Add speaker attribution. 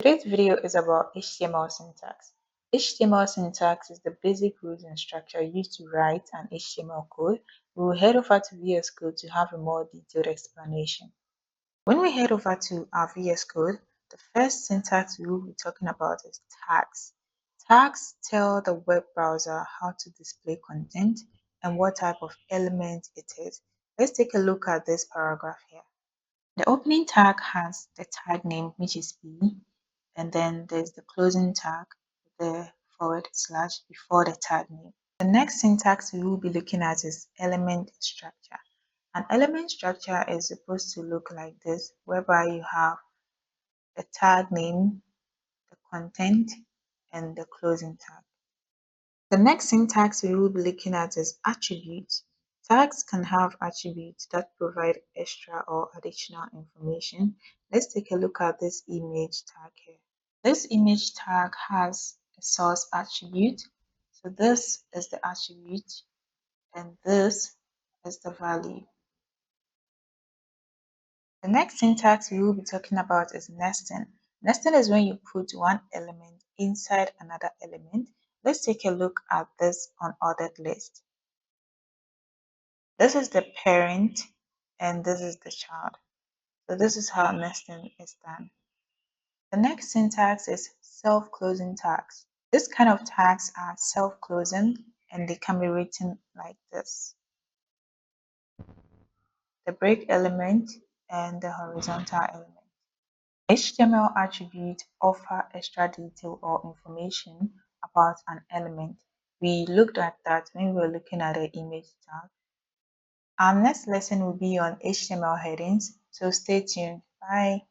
Speaker 1: Today's video is about HTML syntax. HTML syntax is the basic rules and structure used to write an HTML code. We will head over to VS Code to have a more detailed explanation. When we head over to our VS Code, the first syntax we will be talking about is tags. Tags tell the web browser how to display content and what type of element it is. Let's take a look at this paragraph here. The opening tag has the tag name, which is B, and then there's the closing tag, the forward slash before the tag name. The next syntax we will be looking at is element structure. An element structure is supposed to look like this, whereby you have the tag name, the content, and the closing tag. The next syntax we will be looking at is attributes. Tags can have attributes that provide extra or additional information. Let's take a look at this image tag here. This image tag has a source attribute. So this is the attribute and this is the value. The next syntax we will be talking about is nesting. Nesting is when you put one element inside another element. Let's take a look at this unordered list. This is the parent and this is the child. So this is how nesting is done. The next syntax is self-closing tags. This kind of tags are self-closing and they can be written like this. The break element and the horizontal element. HTML attributes offer extra detail or information about an element. We looked at that when we were looking at the image tag. Our next lesson will be on HTML headings, so stay tuned. Bye.